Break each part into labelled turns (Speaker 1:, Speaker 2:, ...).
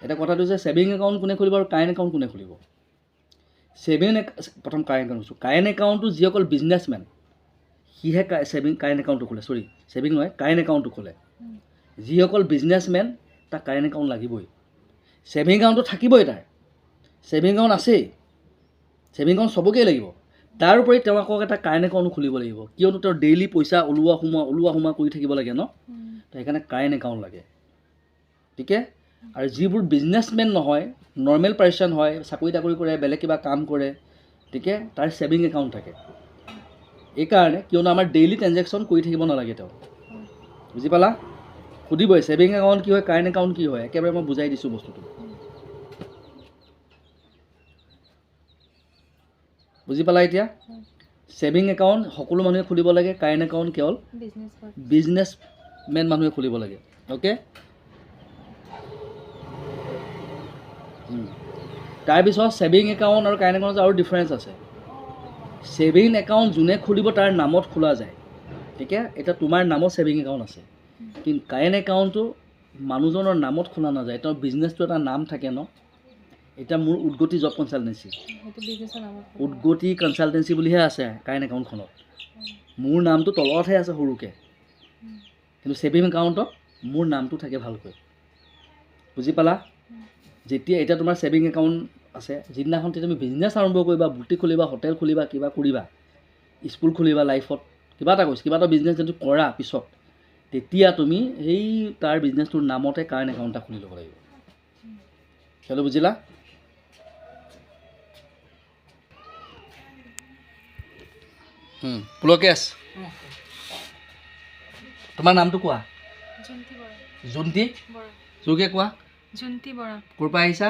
Speaker 1: এটা কথাটো যে ছেভিং একাউণ্ট কোনে খুলিব আৰু কাৰেণ্ট একাউণ্ট কোনে খুলিব প্ৰথম কাৰেণ্ট একাউণ্ট কৈছোঁ কাৰেণ্ট একাউণ্টটো যিসকল বিজনেছমেন সিহে কাৰেণ্ট একাউণ্টটো খোলে ছেভিং নহয় কাৰেণ্ট একাউণ্টটো খোলে যিসকল বিজনেছমেন তাক কাৰেণ্ট একাউণ্ট লাগিবই ছেভিং একাউণ্টটো থাকিবই তাৰ ছেভিং একাউণ্ট আছেই ছেভিং একাউণ্ট চবকেই লাগিব তাৰোপৰি তেওঁ আকৌ এটা কাৰেণ্ট একাউণ্টো খুলিব লাগিব কিয়নো তেওঁৰ ডেইলি পইচা ওলোৱা সোমোৱা কৰি থাকিব লাগে ন তো সেইকাৰণে কাৰেণ্ট একাউণ্ট লাগে ঠিকে আৰু যিবোৰ বিজনেছমেন নহয় নৰ্মেল পাৰ্চন হয় চাকৰি তাকৰি কৰে বেলেগ কিবা কাম কৰে ঠিকে তাৰ ছেভিং একাউণ্ট থাকে এইকাৰণে কিয়নো আমাৰ ডেইলি ট্ৰেঞ্জেকশ্যন কৰি থাকিব নালাগে তেওঁ বুজি পালা সুধিবই ছেভিং একাউণ্ট কি হয় কাৰেণ্ট একাউণ্ট কি হয় একেবাৰে মই বুজাই দিছোঁ বস্তুটো বুজি পালা এতিয়া ছেভিং একাউণ্ট সকলো মানুহে খুলিব লাগে কাৰেণ্ট একাউণ্ট কেৱল বিজনেছমেন মানুহে খুলিব লাগে অ'কে তাৰপিছত ছেভিং একাউণ্ট আৰু কাৰেণ্ট একাউণ্টত আৰু ডিফাৰেঞ্চ আছে ছেভিং একাউণ্ট যোনে খুলিব তাৰ নামত খোলা যায় ঠিক আছে এতিয়া তোমাৰ নামত ছেভিং একাউণ্ট আছে কিন্তু কাৰেণ্ট একাউণ্টটো মানুহজনৰ নামত খোলা নাযায় তেওঁৰ বিজনেছটো এটা নাম থাকে ন এতিয়া মোৰ উদ্গতি জব কনচালটেঞ্চি উদ্গতি কনচালটেঞ্চি বুলিহে আছে কাৰেণ্ট একাউণ্টখনত মোৰ নামটো তলতহে আছে সৰুকৈ কিন্তু ছেভিং একাউণ্টত মোৰ নামটো থাকে ভালকৈ বুজি পালা যেতিয়া এতিয়া তোমাৰ ছেভিং একাউণ্ট আছে যিদিনাখন তুমি বিজনেছ আৰম্ভ কৰিবা বুটিক খুলিবা হোটেল খুলিবা কিবা কৰিবা স্কুল খুলিবা লাইফত কিবা এটা কৈছে কিবা এটা বিজনেছ যদি কৰা পিছত তেতিয়া তুমি সেই তাৰ বিজনেছটোৰ নামতে কাৰেণ্ট একাউণ্ট এটা খুলি ল'ব লাগিব সেইটো বুজিলা পুলকেশ তোমাৰ নামটো কোৱা জুন্তি জোৰকৈ কোৱা
Speaker 2: জুন্তি বৰা
Speaker 1: ক'ৰ পৰা আহিছা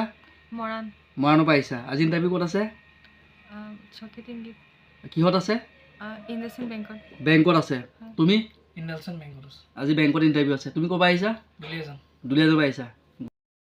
Speaker 1: মৰাণৰ পৰা আহিছা আজি ইণ্টাৰভিউ ক'ত আছে কিহত আছে বেংকত আছে তুমি আজি বেংকত ইণ্টাৰভিউ আছে তুমি ক'ৰ পৰা আহিছা দুলীয়াজানৰ পৰা আহিছা